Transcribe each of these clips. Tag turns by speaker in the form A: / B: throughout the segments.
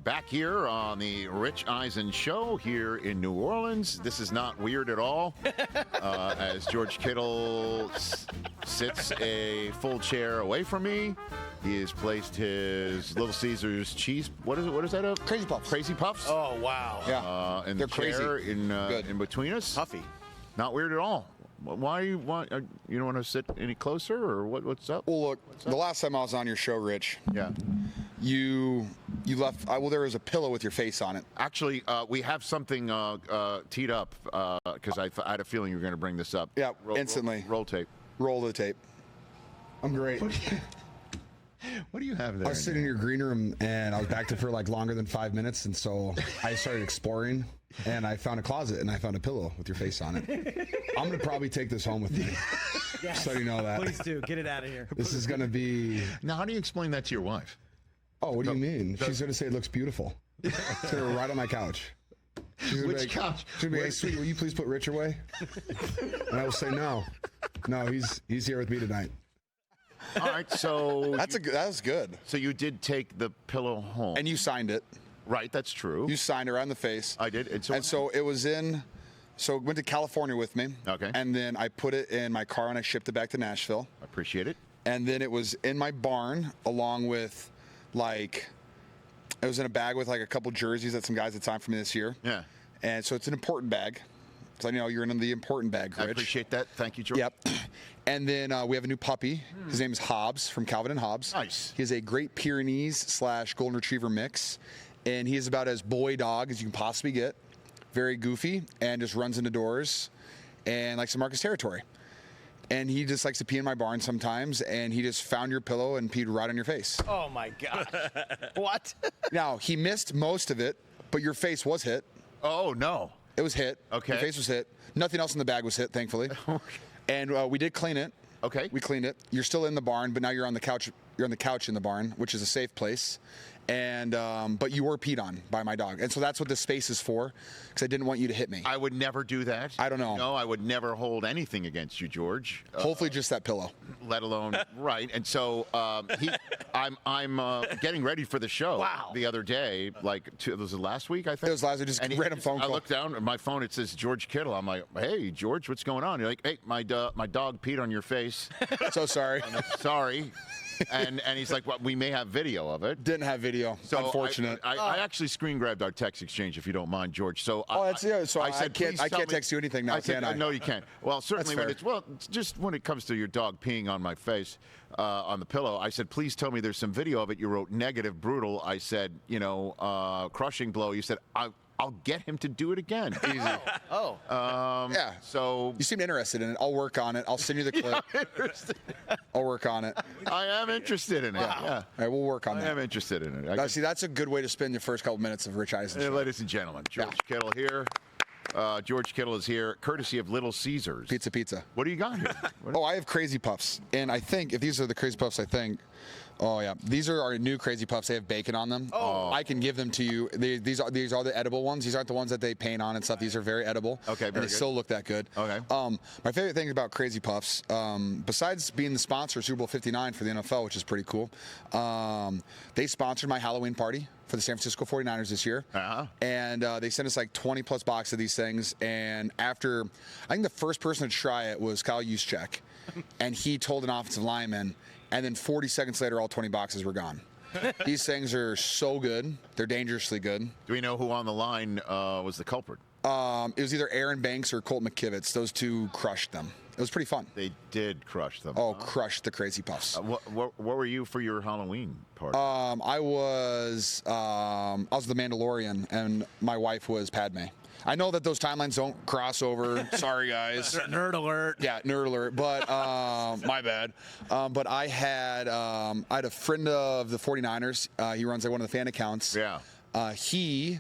A: back here on the Rich Eisen Show here in New Orleans. This is not weird at all. As George Kittle sits a full chair away from me, he has placed his Little Caesars cheese. What is that?
B: Crazy Puffs.
A: Crazy Puffs.
B: Oh wow!
A: Yeah, and they're chair
B: crazy.
A: In between us.
B: Puffy.
A: Not weird at all. Why you don't want to sit any closer, or what's up?
B: Well, look, the last time I was on your show, Rich,
A: Yeah.
B: you left. There was a pillow with your face on it.
A: Actually, we have something teed up because I had a feeling you were going to bring this up.
B: Yeah, instantly.
A: Roll tape.
B: Roll the tape. I'm great.
A: What do you have there?
C: I was sitting in your green room and I was back there for like longer than 5 minutes, and so I started exploring and I found a closet and I found a pillow with your face on it. I'm gonna probably take this home with me.
D: Yes.
C: So you know that.
D: Please do. Get it out of here.
C: This is gonna be.
A: Now, how do you explain that to your wife?
C: Oh, what do you mean? She's gonna say it looks beautiful. It's gonna right on my couch.
A: Which couch?
C: She's gonna be, hey, sweetie, will you please put Rich away? And I will say no. No, he's here with me tonight.
A: All right, so
B: That was good.
A: So you did take the pillow home,
B: And you signed it.
A: right? That's true.
B: You signed it right on the face.
A: I did.
B: And so it was in. So it went to California with me.
A: Okay.
B: And then I put it in my car and I shipped it back to Nashville.
A: I appreciate it.
B: And then it was in my barn along with, like, it was in a bag with like a couple jerseys that some guys had signed for me this year.
A: Yeah.
B: And so it's an important bag. So I know you're in the important bag, Rich.
A: I appreciate that. Thank you, George.
B: Yep. And then we have a new puppy. His name is Hobbs from Calvin and Hobbs.
A: Nice.
B: He is a Great Pyrenees / Golden Retriever mix. And he is about as boy dog as you can possibly get. Very goofy and just runs into doors and likes to mark his territory. And he just likes to pee in my barn sometimes, and he just found your pillow and peed right on your face.
D: Oh my gosh. What?
B: Now, he missed most of it, but your face was hit.
A: Oh no.
B: It was hit.
A: Okay.
B: Your face was hit. Nothing else in the bag was hit, thankfully. And we did clean it.
A: Okay.
B: We cleaned it. You're still in the barn, but now you're on the couch. You're on the couch in the barn, which is a safe place. And but you were peed on by my dog, and so that's what this space is for, because I didn't want you to hit me.
A: I would never do that.
B: I don't know.
A: No, I would never hold anything against you, George.
B: Hopefully, just that pillow.
A: Let alone right. And so I'm getting ready for the show.
D: Wow.
A: The other day, was it last week? I think
B: It was last week, just random phone
A: I
B: call.
A: looked down at my phone. It says George Kittle. I'm like, hey, George, what's going on? You're like, hey, my dog peed on your face.
B: So sorry.
A: I'm like, sorry. And he's like, well, we may have video of it.
B: Didn't have video.
A: So
B: Unfortunate.
A: I actually screen grabbed our text exchange, if you don't mind, George. So
B: So I
A: said,
B: can't
A: "Please tell me-"
B: text you anything now,
A: I said,
B: can I?
A: No, you can't. Well, certainly
B: That's fair.
A: it's just when it comes to your dog peeing on my face, on the pillow. I said, please tell me there's some video of it. You wrote negative, brutal. I said, crushing blow. You said, I'll get him to do it again. Easy.
D: Oh.
B: Yeah.
A: So
B: You seem interested in it. I'll work on it. I'll send you the clip. I'll work on it.
A: I am interested in it.
D: Wow.
A: Yeah.
B: All right, we'll work on
A: I
B: that.
A: am interested in it.
B: Now, see, that's a good way to spend the first couple minutes of Rich Eisen Show.
A: Ladies and gentlemen, George Kittle here. George Kittle is here, courtesy of Little Caesars.
B: Pizza.
A: What do you got here?
B: Oh, I have Crazy Puffs. And I think, if these are the Crazy Puffs, oh yeah, these are our new Crazy Puffs. They have bacon on them.
D: Oh.
B: I can give them to you. These are the edible ones. These aren't the ones that they paint on and stuff. These are very edible.
A: Okay,
B: and
A: very
B: they
A: good.
B: still look that good.
A: Okay.
B: My favorite thing about Crazy Puffs, besides being the sponsor of Super Bowl 59 for the NFL, which is pretty cool, they sponsored my Halloween party for the San Francisco 49ers this year.
A: Uh-huh.
B: And they sent us like 20 plus boxes of these things. And after, I think the first person to try it was Kyle Juszczyk. And he told an offensive lineman, and then 40 seconds later, all 20 boxes were gone. These things are so good. They're dangerously good.
A: Do we know who on the line was the culprit?
B: It was either Aaron Banks or Colt McKivitz. Those two crushed them. It was pretty fun.
A: They did crush them.
B: Oh, crushed the Crazy Puffs.
A: What were you for your Halloween party?
B: I was the Mandalorian, and my wife was Padme. I know that those timelines don't cross over. Sorry, guys.
D: Nerd alert.
B: Yeah, nerd alert. But my bad. But I had a friend of the 49ers. He runs like one of the fan accounts.
A: Yeah.
B: He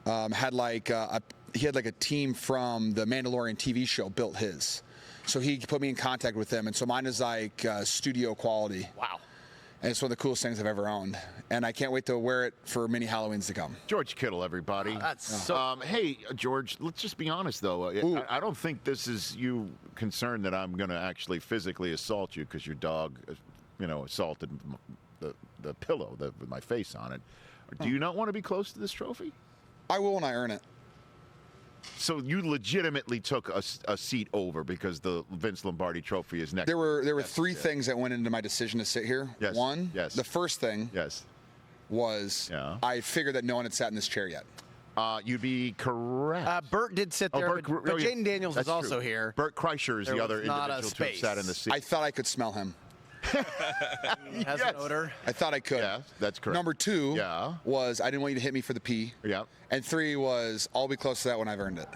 B: had like a team from the Mandalorian TV show built his. So he put me in contact with them, and so mine is like studio quality.
D: Wow.
B: And it's one of the coolest things I've ever owned. And I can't wait to wear it for many Halloweens to come.
A: George Kittle, everybody.
D: That's so.
A: Hey, George, let's just be honest, though. I don't think this is you concerned that I'm going to actually physically assault you because your dog, assaulted the pillow with my face on it. Do you not want to be close to this trophy?
B: I will when I earn it.
A: So you legitimately took a seat over because the Vince Lombardi Trophy is next.
B: There were three things that went into my decision to sit here.
A: Yes.
B: One,
A: Yes.
B: the first thing
A: Yes.
B: was I figured that no one had sat in this chair yet.
A: You'd be correct.
D: Bert did sit there,
A: Bert,
D: but Jaden Daniels
A: that's
D: was also
A: true.
D: here.
A: Bert Kreischer is
D: There
A: the other
D: was not a
A: individual to have
D: space.
A: sat in the seat.
B: I thought I could smell him.
D: He has an odor.
B: I thought I could.
A: Yeah, that's correct.
B: Number two
A: Yeah.
B: was I didn't want you to hit me for the P.
A: Yeah.
B: And three was I'll be close to that when I've earned it.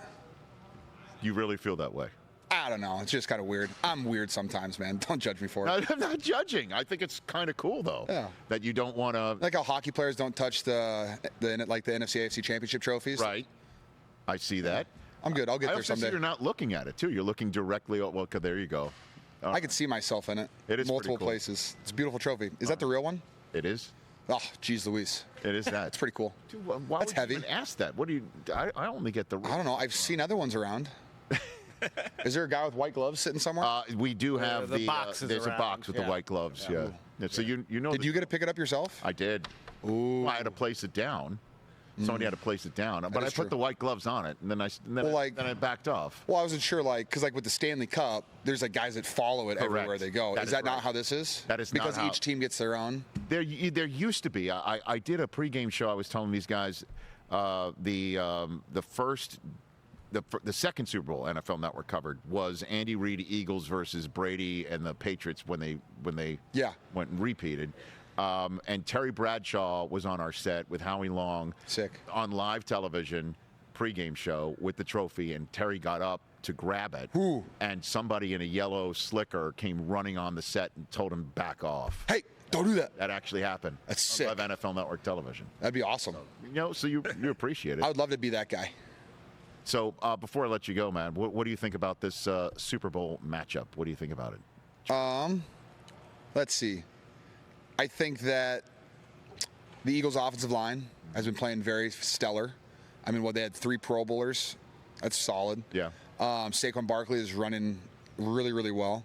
A: You really feel that way?
B: I don't know. It's just kind of weird. I'm weird sometimes, man. Don't judge me for it.
A: I'm not judging. I think it's kind of cool, though.
B: Yeah.
A: That you don't want to.
B: Like how hockey players don't touch the NFC AFC championship trophies.
A: Right. I see that.
B: I'm good. I'll get
A: I
B: there
A: also
B: someday.
A: see you're not looking at it, too. You're looking directly at, well, there you go.
B: I could see myself in it.
A: It is
B: multiple
A: pretty cool.
B: places. It's a beautiful trophy. Is that the real one?
A: It is.
B: Oh, geez, Louise.
A: It is that.
B: It's pretty cool.
A: Dude, why
B: That's
A: would
B: heavy.
A: you even ask that? What do you? I only get the.
B: I don't know. I've seen other ones around. Is there a guy with white gloves sitting somewhere?
A: We do have
D: the boxes
A: there's
D: around.
A: a box with the
D: Yeah.
A: white gloves. Yeah. So you know.
B: Did you get to pick it up yourself?
A: I did.
B: Ooh.
A: Well, I had to place it down. Somebody had to place it down, but I
B: is
A: put
B: true.
A: the white gloves on it, and then
B: Well,
A: then I backed off.
B: Well, I wasn't sure, because with the Stanley Cup, there's guys that follow it
A: Correct.
B: everywhere they go.
A: That
B: Is
A: is
B: that not
A: right.
B: how this is?
A: That is not
B: because
A: how-
B: each team gets their own.
A: There used to be. I did a pregame show. I was telling these guys the second Super Bowl NFL Network covered was Andy Reid Eagles versus Brady and the Patriots when they went and repeated. And Terry Bradshaw was on our set with Howie Long.
B: Sick.
A: On live television pregame show with the trophy, and Terry got up to grab it.
B: Ooh.
A: And somebody in a yellow slicker came running on the set and told him back off.
B: Hey, don't do that.
A: That actually happened.
B: That's
A: on
B: sick.
A: live NFL Network television.
B: That'd be awesome.
A: So you appreciate it.
B: I would love to be that guy.
A: So before I let you go, man, what do you think about this Super Bowl matchup? What do you think about it?
B: Let's see. I think that the Eagles' offensive line has been playing very stellar. I mean, they had 3 Pro Bowlers. That's solid.
A: Yeah.
B: Saquon Barkley is running really, really well.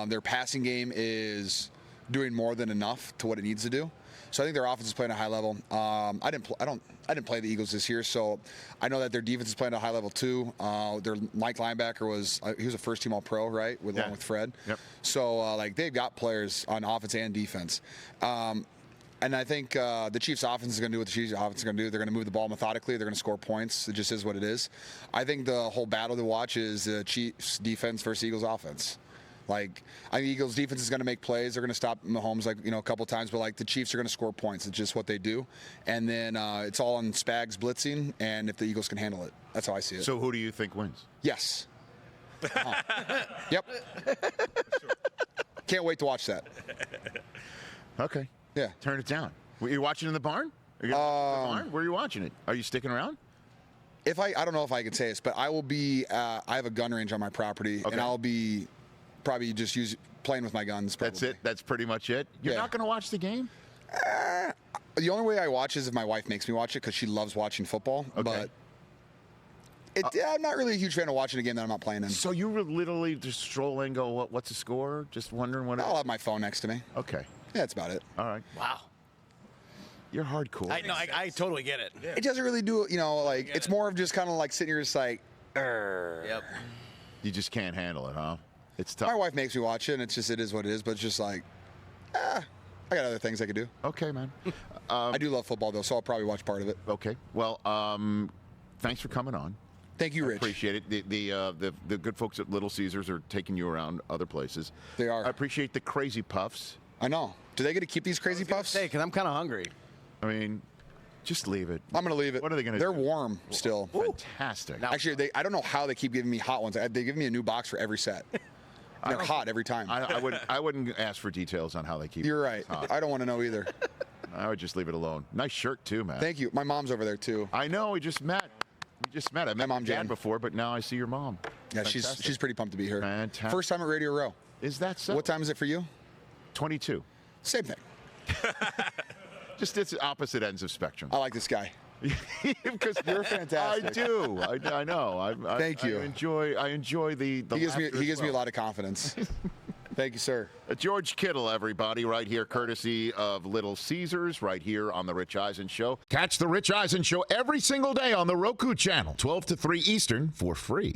B: Their passing game is doing more than enough to what it needs to do. So I think their offense is playing at a high level. I didn't play the Eagles this year, so I know that their defense is playing at a high level too. Their Mike linebacker was a first-team All-Pro, right, along with Fred.
A: Yep.
B: So they've got players on offense and defense. And I think the Chiefs' offense is going to do what the Chiefs' offense is going to do. They're going to move the ball methodically. They're going to score points. It just is what it is. I think the whole battle to watch is the Chiefs' defense versus Eagles' offense. I think Eagles' defense is going to make plays. They're going to stop Mahomes a couple times, but the Chiefs are going to score points. It's just what they do. And then it's all on Spags blitzing, and if the Eagles can handle it. That's how I see it.
A: So who do you think wins?
B: Yes. Yep. Can't wait to watch that.
A: Okay.
B: Yeah.
A: Turn it down. Were you watching in the barn? Are you watching in the barn? Where are you watching it? Are you sticking around?
B: If I don't know if I can say this, but I will be. I have a gun range on my property,
A: Okay.
B: and I'll be probably just playing with my guns. Probably.
A: That's it. That's pretty much it. You're
B: Yeah.
A: not going to watch the game?
B: The only way I watch is if my wife makes me watch it because she loves watching football.
A: Okay.
B: But I'm not really a huge fan of watching a game that I'm not playing in.
A: So you were literally just strolling, go, what's the score? Just wondering what.
B: I'll have my phone next to me.
A: Okay.
B: Yeah, that's about it.
A: All right.
D: Wow.
A: You're hardcore.
D: I totally get it.
B: It doesn't really do it, it's more of just kind of sitting here just
D: Yep.
A: You just can't handle it, huh? It's tough.
B: my wife makes me watch it, and it is what it is, but it's just I got other things I could do.
A: Okay, man.
B: I do love football, though, so I'll probably watch part of it.
A: Okay. Well, thanks for coming on.
B: Thank you, Rich.
A: Appreciate it. The good folks at Little Caesars are taking you around other places.
B: They are.
A: I appreciate the Crazy Puffs.
B: I know. Do they get to keep these crazy puffs?
D: Hey, because I'm kind of hungry.
A: I mean, just leave it.
B: I'm going to leave it.
A: What are they going to do?
B: They're warm still.
A: Fantastic.
D: Now-
B: Actually, I don't know how they keep giving me hot ones. They give me a new box for every set. They're hot every time.
A: I wouldn't ask for details on how they keep.
B: You're right.
A: hot.
B: I don't want to know either.
A: I would just leave it alone. Nice shirt too, man.
B: Thank you. My mom's over there too.
A: I know. We just met. I met
B: mom,
A: your dad
B: Jan.
A: before, but now I see your mom.
B: Yeah,
A: Fantastic.
B: she's pretty pumped to be here.
A: Fantastic.
B: First time at Radio Row.
A: Is that so?
B: What time is it for you?
A: 22.
B: Same thing.
A: Just it's opposite ends of spectrum.
B: I like this guy.
A: Because
B: You're fantastic.
A: I do. I know.
B: Thank you.
A: I enjoy the.
B: He gives me
A: laughter as
B: a
A: well.
B: lot of confidence. Thank you, sir.
A: George Kittle, everybody, right here, courtesy of Little Caesars, right here on The Rich Eisen Show. Catch The Rich Eisen Show every single day on the Roku channel, 12 to 3 Eastern, for free.